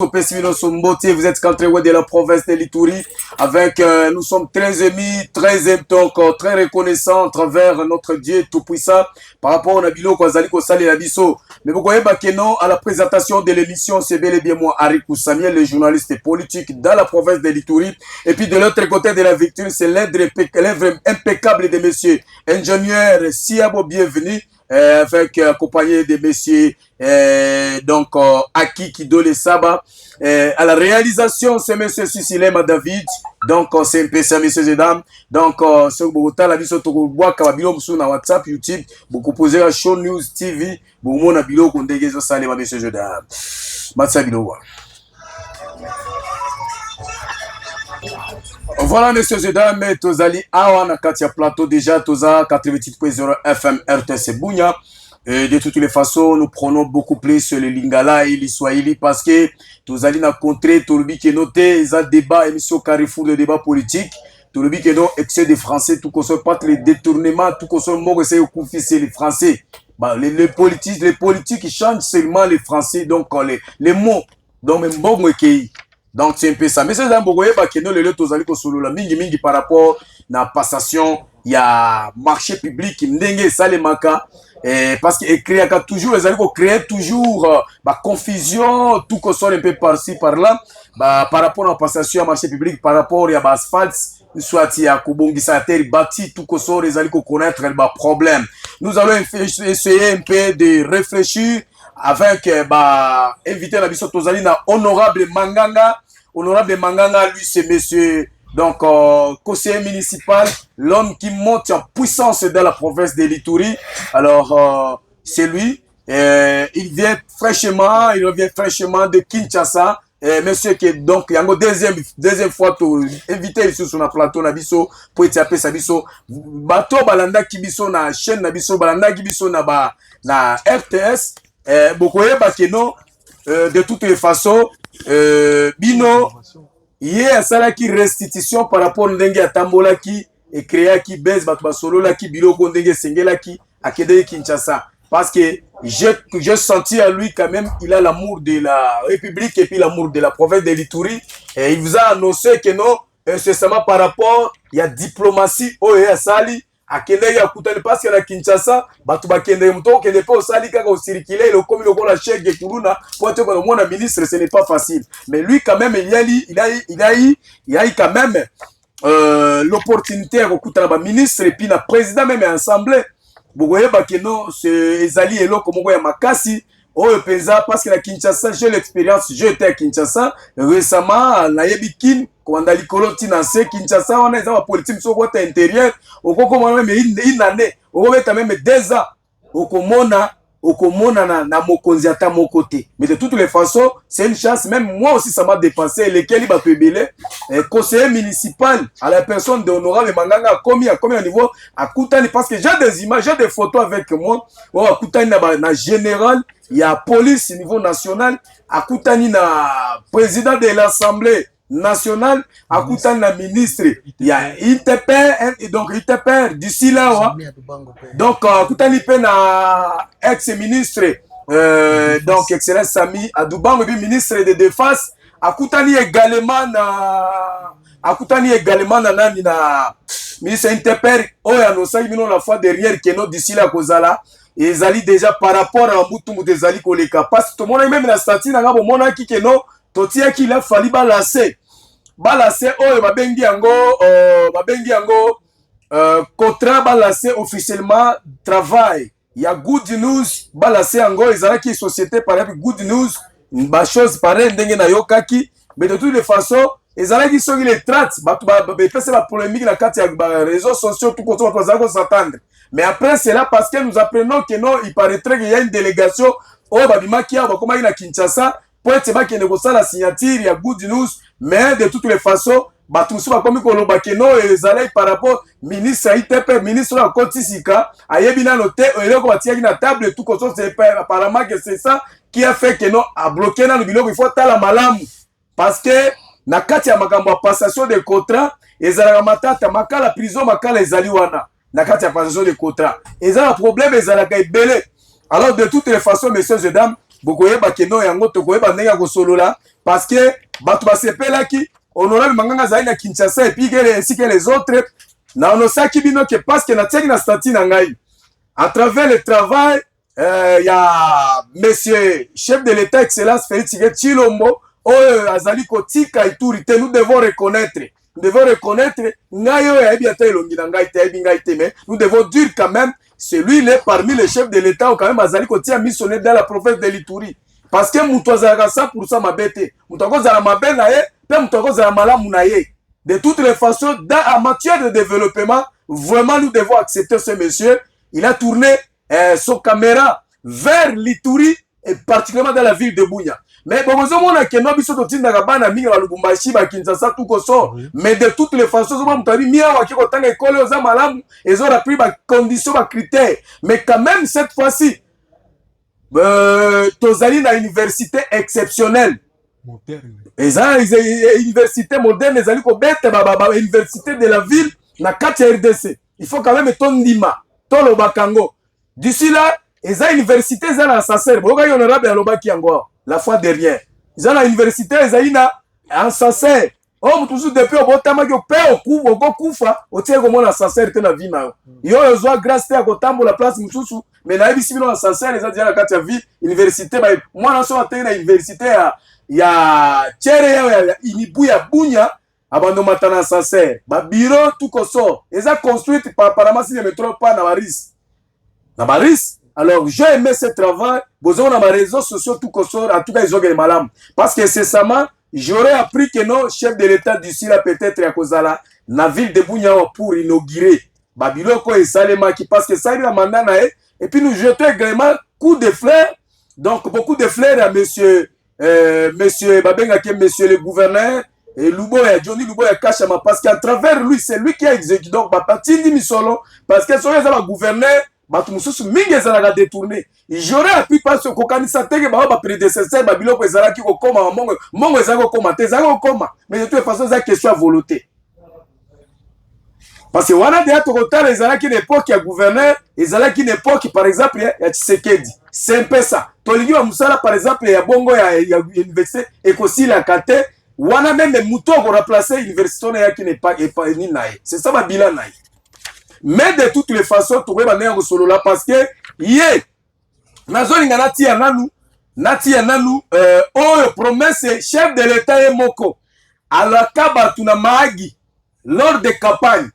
Vous êtes rentré de la province de l'Ituri avec, nous sommes très émis, donc très reconnaissants à travers notre Dieu tout-puissant par rapport au Nabilo Kwazali Kosali Nabiso. Mais vous voyez que non, à la présentation de l'émission, c'est bel et bien moi, Arikou Samuel, le journaliste politique dans la province de l'Ituri. Et puis de l'autre côté de la victoire, c'est l'œuvre impeccable de messieurs ingénieur Siabo, bienvenue. Avec accompagné de messieurs donc Aki Kidole Saba. À la réalisation, c'est monsieur Sisilema David. Donc c'est un peu ça, messieurs et dames. Donc sur Bogota, la vie sur Togobois, Kababilo sur WhatsApp, YouTube, beaucoup posé à Show News TV, beaucoup de bilo qu'on dégage ça les messieurs et dames. Matsabilo. Voilà, messieurs et dames, Tozali Awa na Katia Plateau déjà, Toza 88.0 FM RTS Bounya. Et de toutes les façons, nous prenons beaucoup plus sur le Lingala et l'Iswahili parce que Tozali na contré, Tolubi qui est noté, ils ont débat, émission Carrefour de débat politique. Tolubi qui est non, excès des Français, tout qu'on soit pas les détournements, tout qu'on soit mort, c'est au coup les Français. Bah, les politiques, ils changent seulement les Français, donc les mots. Donc, même bon, donc c'est un peu ça. Mais c'est dans Bogoye Bakeno le tozali ko solo la mingi par rapport na passation il y a marché public ndenge ça les maka parce que créer toujours les aliko créer toujours confusion tout que soit un peu par-ci par-là par rapport à passation à marché public par rapport à asphalte soit il y a kobongisa terre bâti tout que soit les aliko connaître le problème. Nous allons essayer un peu de réfléchir avec invité la biso tozali na honorable Manganga. Honorable Manganga, lui, c'est monsieur, donc, conseiller municipal, l'homme qui monte en puissance dans la province de l'Ituri. Alors, c'est lui. Il vient fraîchement, il revient fraîchement de Kinshasa. Monsieur qui est donc, il y a une deuxième fois pour inviter ici sur le plateau Nabiso pour étaper sa biso. Bato balanda kibiso na chaîne Nabiso balanda kibiso na RTS. Beaucoup de toutes les façons. Bino hier ça qui restitution par rapport ndenge atambola qui et créa qui baisse bato solo la qui biloko ndenge sengela qui akede Kinshasa parce que j'ai senti à lui quand même il a l'amour de la République et puis l'amour de la province de l'Ituri et il vous a annoncé que non incessamment par rapport il y a diplomatie oh et sali akende ya kutani parce que la Kinshasa batu bakende mto kende pas osali kaka osirikile le comme le la chef de Kuruna pour être comme mon ministre ce n'est pas facile mais lui quand même il a eu quand même l'opportunité de kutana ba ministre et puis la président même assemblée bogoye bakeno c'est ezali eloko moko ya makasi oh penza parce que la Kinshasa j'ai l'expérience j'étais à Kinshasa récemment na yebikin quand likolo tinanse Kinshasa on est dans la politique sur côté intérieur au comment même une année au même 2 ans au komona na mokonzi ata mon côté mais de toutes les façons c'est une chance même moi aussi ça m'a dépensé lesquels il va pebele conseiller municipal à la personne de honorable Manganga a commis au niveau à Koutani parce que j'ai des images j'ai des photos avec moi à Koutani na général il y a police au niveau national à Koutani na président de l'Assemblée nationale à Koutani na ministre il y a ITP donc ITP d'ici là donc Koutani pe na ex-ministre donc excellence Sami Adoubango puis ministre de défense à Koutani également na nani na ministre ITP oyo anosaki bino la fois derrière que non d'ici là kozala ezali déjà par rapport à mutu ezali koleka parce que tout le monde même la statue na ngabo mona ki que non totia ki la fali balasser oyo babengi yango contrat balasser officiellement travail il y a Good News balasser yango ezalaki société par exemple Good News ba chose pareil ndenge na yokaki mais de toutes les façons ezalaki soki les traite bato bepesa la polémique na kati ya réseaux sociaux tout côté bato s'attendre mais après c'est là parce que nous apprenons que non il paraîtrait qu'il y a une délégation oyo babimaki awa bakomaki na Kinshasa pour être bakende kosala signature il y a Good News mais de toutes les façons bato mosusu bakomi koloba ke non ezalaki par rapport ministre ITP ministre oyo akotisika ayebi nano te eloko batiaki na table tout koso apparemment que c'est ça qui a fait que non abloqué nano biloko il faut tala malamu parce que na kati ya makambo ya passation de contrat ezalaka matata makala prison makala ezali wana na kati ya passation de contrat ezala problème ezalaka ebele alors de toutes les façons messieurs et dames bokoyeba ke non yango tokoyeba ndenge ya kosolola parce que bato basepelaki honorable Manganga zali na Kinshasa et puis ainsi que les autres na onosaki bino que parce que na tiaki na statut na ngai à travers le travail il y a monsieur chef de l'état excellence Félix Tshilombo azali kotika iturité. Nous devons reconnaître ngai oyo ayebi ata elongi na ngai te ayebi ngai te, mais nous devons dire quand même celui-là parmi les chefs de l'état quand même azali kotia missionnaire dans la province de l'Ituri, parce que mutu azalaka 100% mabe te, mutu akozala mabe na ye pe mutu akozala malamu na ye. De toutes les façons, en matière de développement, vraiment nous devons accepter ce monsieur. Il a tourné son caméra vers l'Ituri et particulièrement dans la ville de Bunia. Mais bon, on a que nous biso totinda kabana mingi ba Lubumbashi ba Kinshasa tout koso. Mais de toutes les façons, on m'a dit mia wa kiko tanga école aux malamu, ils ont appris ba conditions ba critères. Mais quand même cette fois-ci, tozali na université exceptionnelle. Les universités modernes, les universités de la ville, na 4 RDC. Il faut quand même ton Nima, ton Lobakango. D'ici là, les universités, ils ont un sincère. Vous voyez, honorable à Lobaki encore, la fois dernière. Ils ont une université, ils ont un sincère. Oh, toujours depuis au botama qui paie au coup, au koufa, au tiers comme on a sincère que la vie na. Yo, ils ont grâce à Kotambo la place Moussou, mais là, ici, ils ont un sincère, ils ont dit à la 4 ville, université, moi, je suis à la université ya chere ya inibu ya Bunya abando matana sincère ba bureau tout koso eza construite par paramasi de métro pas na baris. Alors j'ai aimé ce travail besoin na réseaux sociaux tout koso, en tout cas ils ont gagné malam parce que c'est ça j'aurais appris que non chef de l'état d'ici là peut-être ya kozala na ville de Bunya pour inaugurer ba biloko et salema qui parce que ça il a mandat na et puis nous jetons également coup de fleurs, donc beaucoup de fleurs à monsieur monsieur Babengake, monsieur le gouverneur et Luboya, Johnny Luboya Kachama, parce qu'à travers lui, c'est lui qui a exécuté. Donc, Batindi Misolo, parce que son gouverneur, Batumususu Minge Zalaga détourné. J'aurais appris par ce Kokanisa Tege, Baba prédécesseur, Babilo Zalaki Okoma, Mongo Zago Koma, Tezago Koma. Mais de toute façon, c'est une question à volonté. Parce que wana de yato kotala ezalaki une époque ya gouverneur, ezalaki une époque par exemple ya Tshisekedi. C'est un peu ça. Tolingi wa musala par exemple ya bongo ya université ekosila ya kate, wana même muto ko remplacer université na yaki n'est pas ni nae. C'est ça ba bilan nae. Mais de toutes les façons to ba na solo là parce que yé nazolinga nati ya nanu oyo promesse chef de l'état et moko alaka tuna maagi lors de campagne.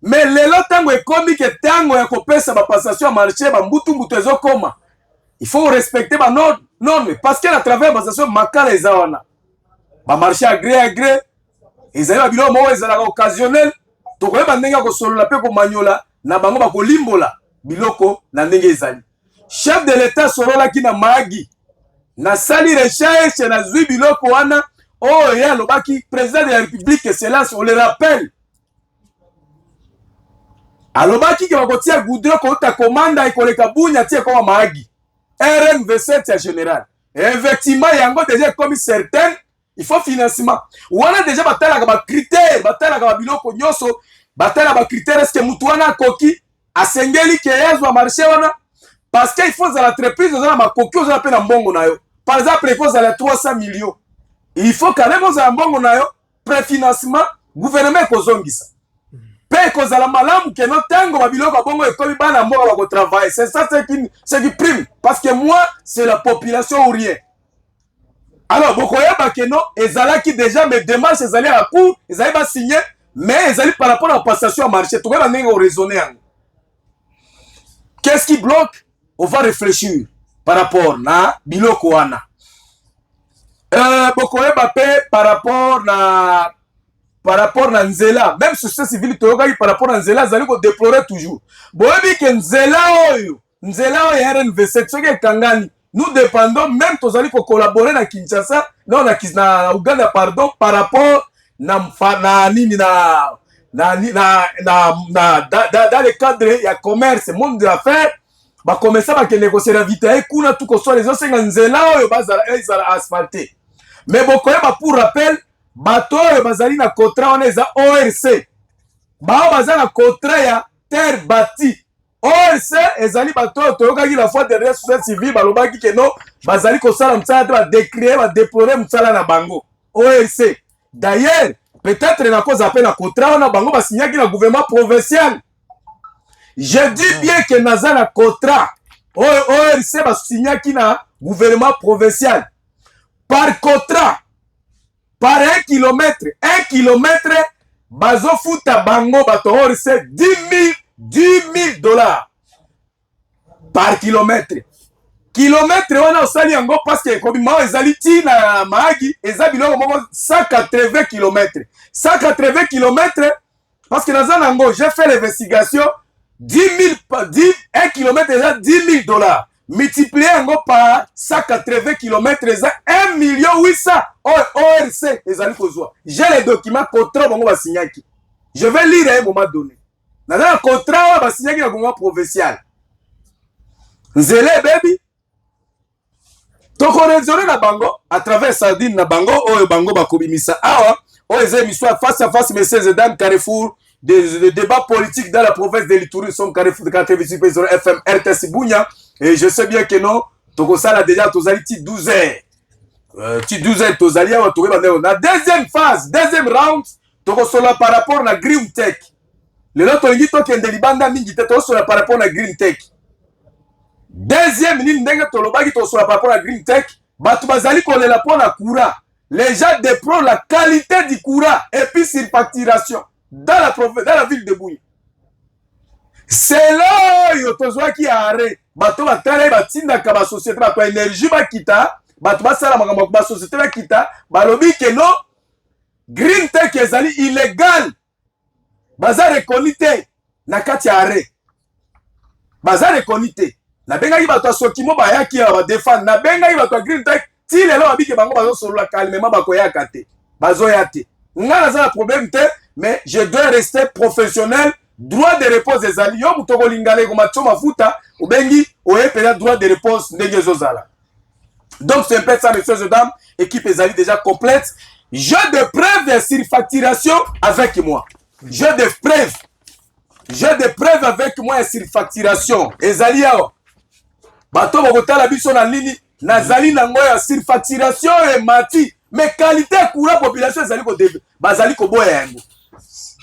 Mais lelo tango ekomi ke tango ya kopesa ba passation à marché ba mbutu ezokoma. Il faut respecter ba norme parce que à travers ba passation makala ezawana. Ba marché à gré ezali ba bilo mo ezala occasionnel to ko ba ndenge ko solo la pe ko manyola na bango ba ko limbola biloko na ndenge ezali. Chef de l'état solo la ki na magi na sali recherche na zui biloko wana oh ya lobaki président de la République excellence on le rappelle. Alobaki ki bakotia goudron ko ta commande ay koleka Bunya tie ko maagi RN27 ya général effectivement yango déjà comme certain il faut financement wana déjà batala ka critère batala ka biloko nyoso batala ba critère est-ce que mutu wana koki asengeli ke yazwa marché wana parce que il faut za l'entreprise za makoki za pe na mbongo nayo par exemple il faut za la 300 millions il faut quand même za mbongo nayo préfinancement gouvernement ko zongisa. Pe kozala malamu ke no tango babiloko bongo ekomi bana mboka bako travailler. C'est ça ce qui prime parce que moi c'est la population ou rien. Alors bokoyeba ke no ezala qui déjà mes démarches ezali à court, ezali ba signer mais ezali par rapport à la passation à marché. Tu vas venir raisonner. Qu'est-ce qui bloque? On va réfléchir par rapport na biloko wana. Bokoyeba pe par rapport à Nzela, même société civile par rapport à Nzela, zali ko déplorer toujours. Boyebi ke Nzela oyo RN27 soki kangani. Nous dépendons même tozali ko collaborer na Kinshasa, non na Uganda pardon par rapport dans le cadre ya commerce, monde de l'affaire, ba commerçant ba ke négocier la vitae kuna tout ko so les autres Nzela oyo bazala asphalté. Mais bokoyeba pour rappel bato oyo bazali na contrat wana eza ORC bao baza na contrat ya terre bâtie ORC ezali bato toyokaki la fois dernière société civile balobaki ke non bazali kosala mosala te badécrier badéplore mosala na bango ORC. D'ailleurs peut-être na cause appel na contrat wana bango basignaki na gouvernement provincial. Je dis bien que naza na contrat ORC basignaki na gouvernement provincial par contrat par 1 kilomètre bazofuta bango bato ORC 10 000 dollars par kilomètre. Kilomètre wana osali yango parce que kobima ezali ti na maagi eza biloko moko 180 km. 180 km parce que naza nango j'ai fait l'investigation 1 km eza 10 000 dollars. Multiplier yango par 180 km eza 1 800 ORC ezali kozwa. J'ai les documents contrat bango basignaki. Je vais lire à un moment donné. Dans un contrat, on signé un gouvernement provincial. Nzele baby. Toko raisonner na bango à travers Sardine na bango o bango bakobimisa awa o ezemi soit face à face messieurs et dames Carrefour des débats politiques dans la province de l'Ituri sont Carrefour de 88.0 FM RTS Bunya et je sais bien que non toko sala déjà tozali ti 12 heures. Ti 12 heures tozali awa tokoba na deuxième phase, deuxième round toko sola par rapport na Green Tech. Le lot tolingi tokende libanda mingi te tosola par rapport à Green Tech. Deuxième ligne ndenge tolobaki tosola par rapport à Green Tech, batu bazali kolela pona courant. Les gens déplorent la qualité du courant et puis surfacturation dans la ville de Bunya. C'est là yo tozwaki arrêt. Batu batala batinda ka ba société ba énergie ba kita, batu basala makambo ba société ba kita, balobi ke no Green Tech ezali illégal. Baza reconnu te na kati ya arrêt. Baza reconnu te. Na benga ki bato sokimo bayaki ba défendre. Na benga ki bato Green Tech ti lelo babike bango bazo solola calmement bakoyaka te. Bazo ya te. Nga na za problème te, mais je dois rester professionnel. Droit de réponse ezali yo mutoko lingale ko macho mafuta ou bengi oye pena droit de réponse ndenge zozala. Donc c'est un peu ça messieurs et dames, équipe ezali déjà complète. Jeu de preuve de surfacturation avec moi. J'ai des preuves avec moi sur facturation. Ezali awa. Bato bokotala biso na lini nazali nango ya surfacturation et mati. Mais qualité courant population ezali ko debe. Bazali ko boya yango.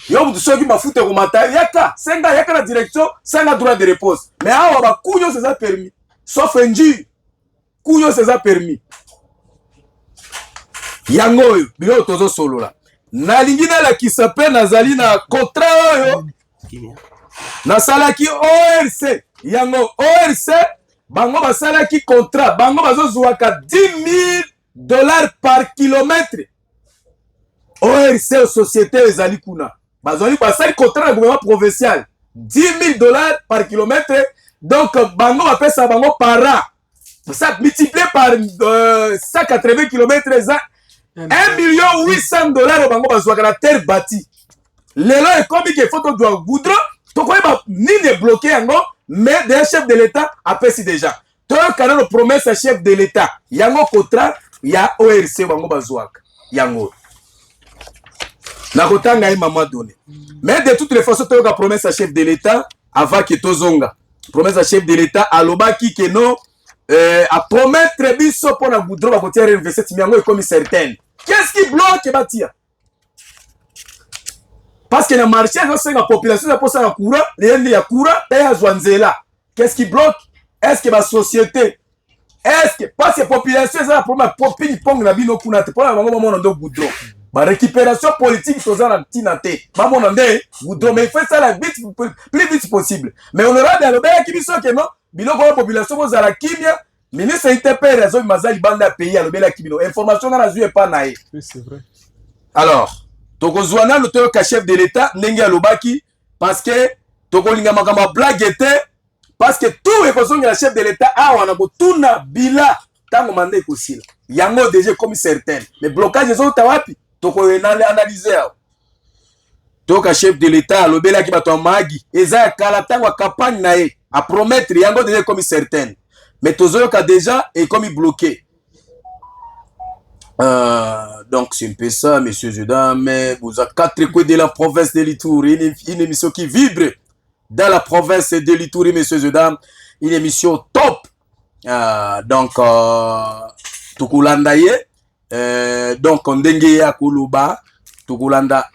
Yo mutu soki mafuta ko mata yaka yaka na direction, senga droit de réponse. Mais awa ba kunyo c'est ça permis. Sauf injure. Kunyo c'est ça permis. Yango yo bilo tozo solo la. Nalingi na la kisape nazali na contrat oyo nasalaki ORC yango ORC bango basalaki contrat bango bazozwaka 10 000 dollars par kilomètre ORC société ezali kuna bazali basali contrat na gouvernement provincial 10 000 dollars par kilomètre donc bango bapesa bango par an ça multiplié par 180 km eza 1 800 000 dollars au bango bazwaka la terre bâtie. Lelo ekomi ke photo doit goudron to koyeba nini bloqué yango mais des chefs de l'état apesi déjà. To kana no promesse chef de l'état yango contrat ya ORC bango bazwaka yango. Na kotanga e mama donné. Mais de toutes les façons to ka promesse chef de l'état avant que tozonga. Promesse chef de l'état alobaki ke non à promettre biso pour na goudron ba kotia réinvestir miango ekomi certaine. Qu'est-ce qui bloque Batia? Parce que le marché, la population a posé un courant, les gens courant, qu'est-ce qui bloque? Est-ce que la société, est-ce que, parce que la population, c'est la première ping-pong, la bino kunate, pour la maman, on a goudron. La récupération politique, c'est ça, la tinate. Maman, on a goudron, mais il fait ça la vite, plus vite possible. Mais on aura des lobes qui disent que non, bino, la population, vous avez la kimia. Ministre ITP raison mazali banda pays alobela kibino information na zue pas nae. Oui, c'est vrai. Alors, tokozwana le toko chef de l'état ndenge alobaki parce que tokolinga makamba blague était parce que tout ekozonga la chef de l'état awa na botuna bila tango mande kosila. Yango déjà comme certain. Mais blocage zo tawapi toko analyser. Toka chef de l'état alobela ki bato magi eza kala tango campagne nae a promettre yango déjà comme certain. Mais Tozoyoka déjà est comme bloqué. Donc c'est un peu ça, messieurs et dames. Vous avez 4 coups de la province de l'Itour, une émission qui vibre dans la province de l'Ituri, messieurs et dames. Une émission top. Donc, Tukulanda ye. Donc, Ndenge ya Kuluba. Tukulanda.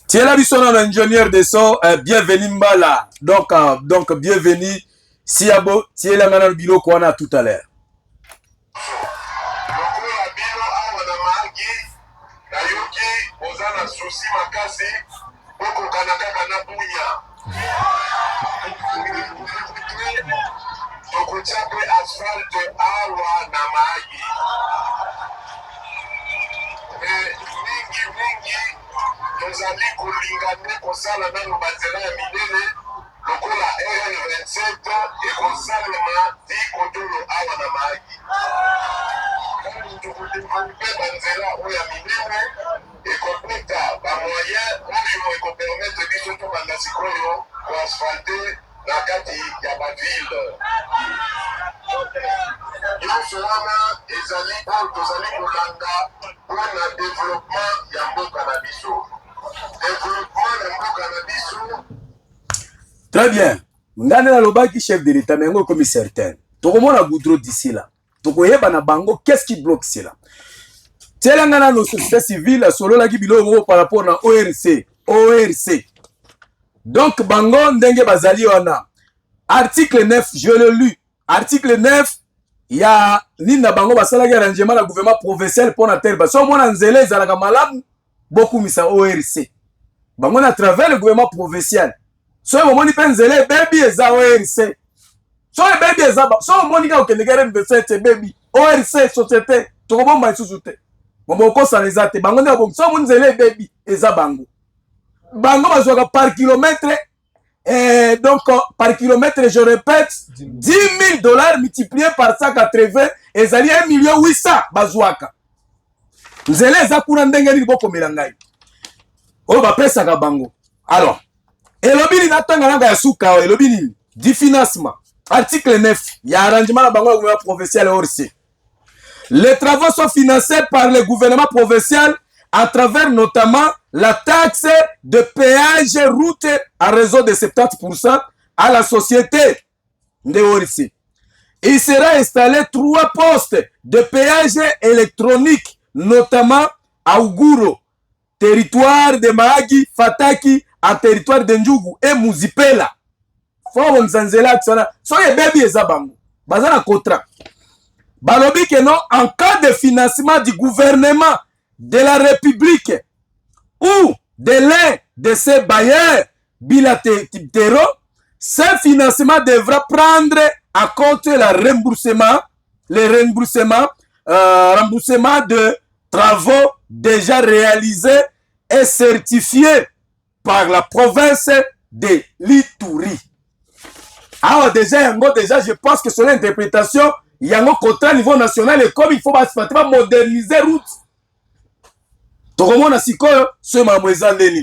Tiens biso na ingénieur de son, bienvenue Mbala. Donc bienvenue Siabo, tiens la ngana bilo ko na tout à l'heure. Lokola bilo awa na magi, nayoki ozana susi makasi, oko kanaka na bunya. Tokuchape asphalt awa na magi. Mingi tozali kolingane kosala nano banzela ya minene lokola RN27 ekosalema ti kodolo awa na magi. Tokodevelope banzela oyo ya minene ekopeta bamoyen oyo ekopermete biso tobanda sikoyo koasfalte na kati ya bavile. Nyonso wana ezali oyo tozali kolanda mpona développement ya mboka na biso. Développement ya mboka na biso. Très bien. Ngane na lobaki chef de l'État, mais ngo comme certain. Tokomona goudron d'ici là. Tokoyeba na bango, qu'est-ce qui bloque cela? Tela ngana no société civile solo la kibilo par rapport na ORC. Donc bango ndenge bazali wana. Article 9, je l'ai lu. Article 9, il y a nina bango basala ki arrangement na gouvernement provincial pour na terre. So mona nzele ezalaka malamu beaucoup misa ORC. Bango na travers le gouvernement provincial. So moni pe nzele baby eza ORC. So baby eza so moni ka okendekere université baby ORC société tokobomba isusu te. Bombo ko sa ezate bango na bon so moni nzele baby eza bango. Bango bazwaka par kilomètre. Donc, par kilomètre, je répète, $10,000 multiplié par 180, et ça y est 1,8 million bazouaka. Vous allez à Kuna Ndengeni Boko Milangai. Oh, bah, pesa bango. Alors, et l'obini n'attend à Souka, et l'obini du financement. Article 9, il y a arrangement à Bango, gouvernement provincial et ORC. Les travaux sont financés par le gouvernement provincial à travers notamment la taxe de péage route à réseau de 70% à la société de ORC. Il sera installé 3 postes de péage électronique, notamment à Ouguro, territoire de Mahagi, Fataki, en territoire de Ndjougou et Muzipela. Faut mzanzela tsana. Soye baby ezabango. Bazana contrat. Balobi que non, en cas de financement du gouvernement de la République ou de l'un de ces bailleurs bilatéraux, ce financement devra prendre en compte le remboursement de travaux déjà réalisés et certifiés par la province de l'Ituri. Alors déjà, je pense que sur l'interprétation, il y a un contrat au niveau national et comme il faut moderniser route. Tout le monde a si quoi, ce mamouezan Denis.